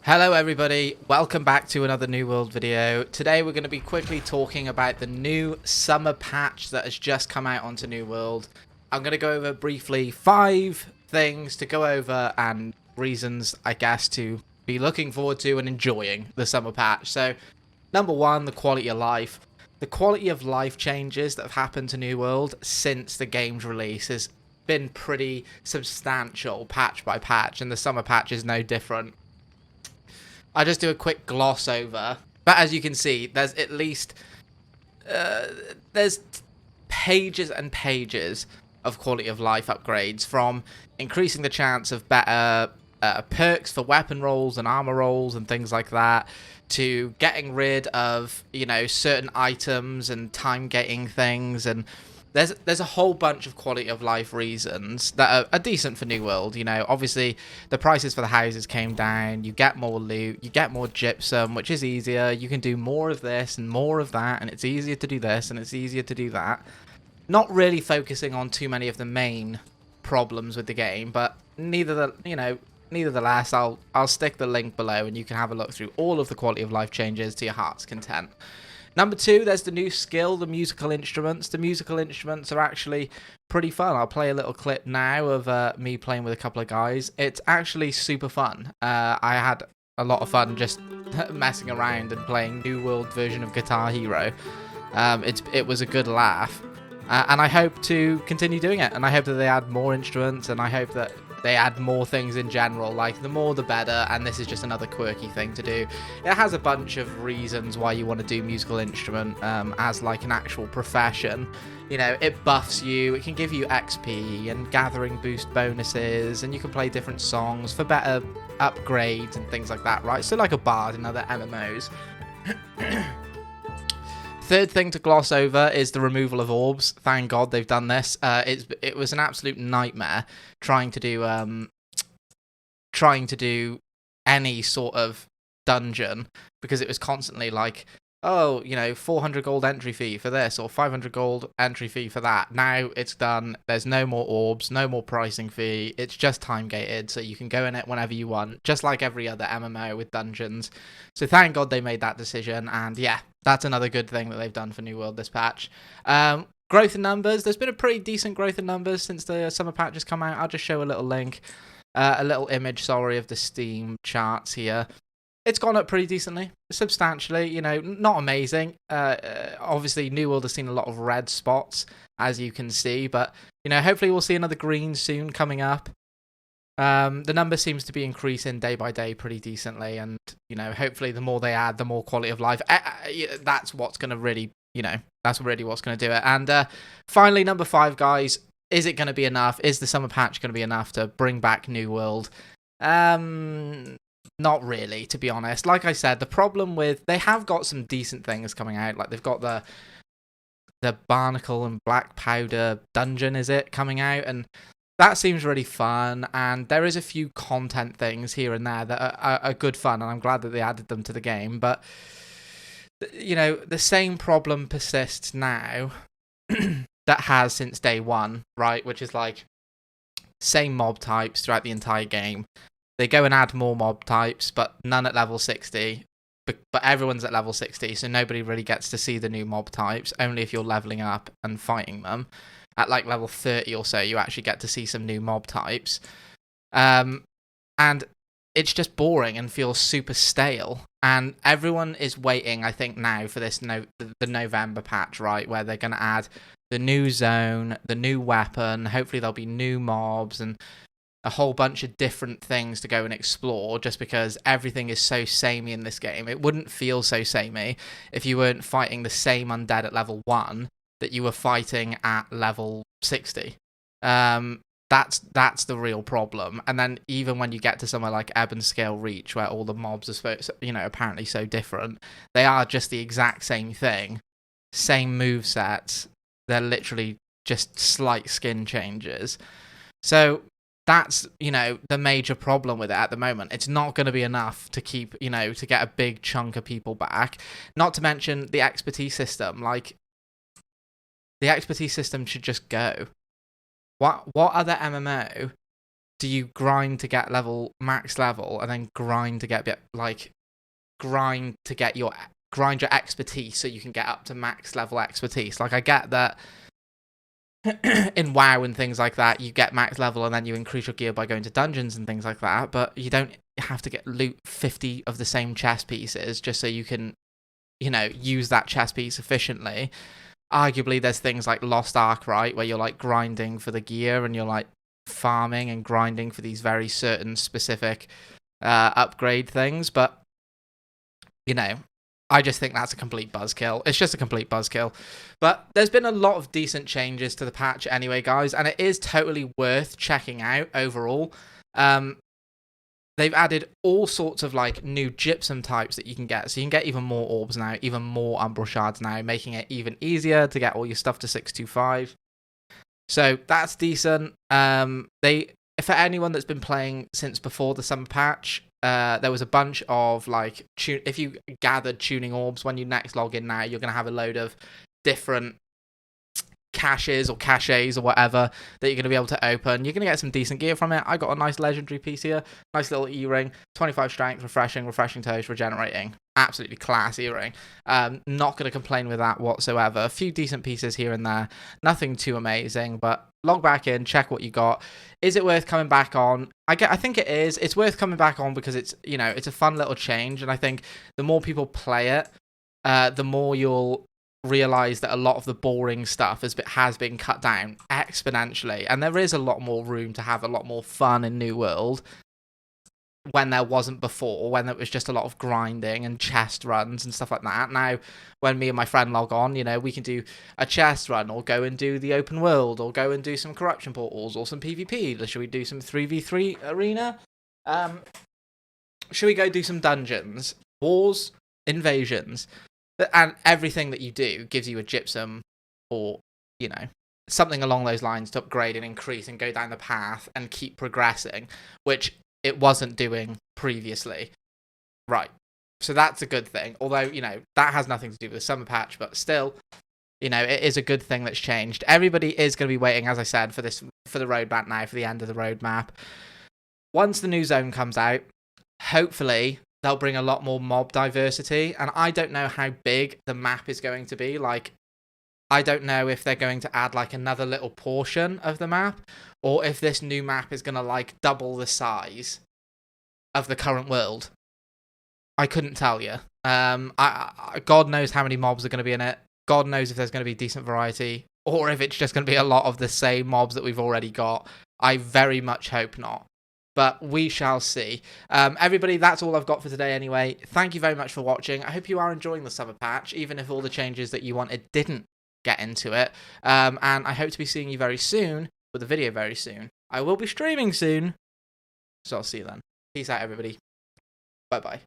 Hello everybody, welcome back to another New World video. Today we're going to be quickly talking about the new summer patch that has just come out onto New World. I'm going to go over briefly 5 things to go over and reasons, I guess, to be looking forward to and enjoying the summer patch. So, number 1, the quality of life. The quality of life changes that have happened to New World since the game's release has been pretty substantial patch by patch, and the summer patch is no different. I'll just do a quick gloss over. But as you can see, there's at least... there's pages and pages of quality of life upgrades, from increasing the chance of better perks for weapon rolls and armor rolls and things like that, to getting rid of, you know, certain items and time gating things, and there's a whole bunch of quality of life reasons that are decent for New World. You know, obviously the prices for the houses came down, you get more loot, you get more gypsum, which is easier, you can do more of this and more of that, and it's easier to do this and it's easier to do that. Not really focusing on too many of the main problems with the game, but nevertheless, I'll stick the link below and you can have a look through all of the quality of life changes to your heart's content. Number 2, there's the new skill, the musical instruments. The musical instruments are actually pretty fun. I'll play a little clip now of me playing with a couple of guys. It's actually super fun. I had a lot of fun just messing around and playing New World version of Guitar Hero. It was a good laugh. And I hope to continue doing it. And I hope that they add more instruments, and I hope that they add more things in general. Like, the more the better, and this is just another quirky thing to do. It has a bunch of reasons why you want to do musical instrument as like an actual profession. You know, it buffs you, it can give you XP and gathering boost bonuses, and you can play different songs for better upgrades and things like that, right? So like a bard in other MMOs. Third thing to gloss over is the removal of orbs. Thank God they've done this. It was an absolute nightmare trying to do any sort of dungeon, because it was constantly like, oh, you know, 400 gold entry fee for this, or 500 gold entry fee for that. Now it's done. There's no more orbs, no more pricing fee. It's just time gated, so you can go in it whenever you want, just like every other MMO with dungeons. So thank God they made that decision, and yeah, that's another good thing that they've done for New World this patch. Growth in numbers. There's been a pretty decent growth in numbers since the summer patch has come out. I'll just show a little link, a little image, sorry, of the Steam charts here. It's gone up pretty decently, substantially, you know, not amazing. Obviously, New World has seen a lot of red spots, as you can see, but, you know, hopefully we'll see another green soon coming up. The number seems to be increasing day by day pretty decently, and, you know, hopefully the more they add, the more quality of life. That's what's going to really, you know, that's really what's going to do it. And finally, number 5, guys, is it going to be enough? Is the summer patch going to be enough to bring back New World? Not really, to be honest. Like I said, the problem with... They have got some decent things coming out. Like, they've got the Barnacle and Black Powder dungeon, is it, coming out? And that seems really fun. And there is a few content things here and there that are good fun. And I'm glad that they added them to the game. But, you know, the same problem persists now that has since day one, right? Which is, like, same mob types throughout the entire game. They go and add more mob types, but none at level 60. But everyone's at level 60, so nobody really gets to see the new mob types, only if you're leveling up and fighting them. At like level 30 or so, you actually get to see some new mob types. And it's just boring and feels super stale. And everyone is waiting, I think, now for this the November patch, right? Where they're going to add the new zone, the new weapon. Hopefully there'll be new mobs and a whole bunch of different things to go and explore, just because everything is so samey in this game. It wouldn't feel so samey if you weren't fighting the same undead at level 1 that you were fighting at level 60. That's the real problem. And then even when you get to somewhere like Ebb and Scale Reach, where all the mobs are supposed, you know, apparently so different, they are just the exact same thing, same movesets. They're literally just slight skin changes. So that's, you know, the major problem with it at the moment. It's not going to be enough to keep, you know, to get a big chunk of people back. Not to mention the expertise system. Like, the expertise system should just go. What other MMO do you grind to get max level, and then grind to get grind your expertise so you can get up to max level expertise? Like, I get that in WoW and things like that, you get max level and then you increase your gear by going to dungeons and things like that, but you don't have to loot 50 of the same chest pieces just so you can, use that chest piece efficiently. Arguably, there's things like Lost Ark, right, where you're like grinding for the gear and you're like farming and grinding for these very certain specific upgrade things, but I just think that's a complete buzzkill. It's just a complete buzzkill. But there's been a lot of decent changes to the patch anyway, guys, and it is totally worth checking out overall. They've added all sorts of like new gypsum types that you can get. So you can get even more orbs now, even more umbral shards now, making it even easier to get all your stuff to 625. So that's decent. For anyone that's been playing since before the summer patch, there was a bunch of like if you gathered tuning orbs when you next log in now, you're going to have a load of different caches or caches or whatever that you're going to be able to open. You're going to get some decent gear from it. I got a nice legendary piece here, nice little e-ring, 25 strength, refreshing toast, regenerating. Absolutely class e-ring. Not going to complain with that whatsoever. A few decent pieces here and there, nothing too amazing, but log back in, check what you got. Is it worth coming back on? I think it is. It's worth coming back on because it's it's a fun little change, and I think the more people play it, the more you'll realize that a lot of the boring stuff has been cut down exponentially, and there is a lot more room to have a lot more fun in New World when there wasn't before, when it was just a lot of grinding and chest runs and stuff like that. Now, when me and my friend log on, we can do a chest run, or go and do the open world, or go and do some corruption portals, or some PvP. Should we do some 3v3 arena? Should we go do some dungeons, wars, invasions? And everything that you do gives you a gypsum, or, something along those lines to upgrade and increase and go down the path and keep progressing, which it wasn't doing previously. Right. So that's a good thing. Although, that has nothing to do with the summer patch, but still, it is a good thing that's changed. Everybody is going to be waiting, as I said, for the roadmap now, for the end of the roadmap. Once the new zone comes out, hopefully they'll bring a lot more mob diversity, and I don't know how big the map is going to be. Like, I don't know if they're going to add like another little portion of the map, or if this new map is going to like double the size of the current world. I couldn't tell you. God knows how many mobs are going to be in it. God knows if there's going to be decent variety, or if it's just going to be a lot of the same mobs that we've already got. I very much hope not. But we shall see. Everybody, that's all I've got for today anyway. Thank you very much for watching. I hope you are enjoying the summer patch, even if all the changes that you wanted didn't get into it. And I hope to be seeing you very soon, with a video very soon. I will be streaming soon, so I'll see you then. Peace out, everybody. Bye-bye.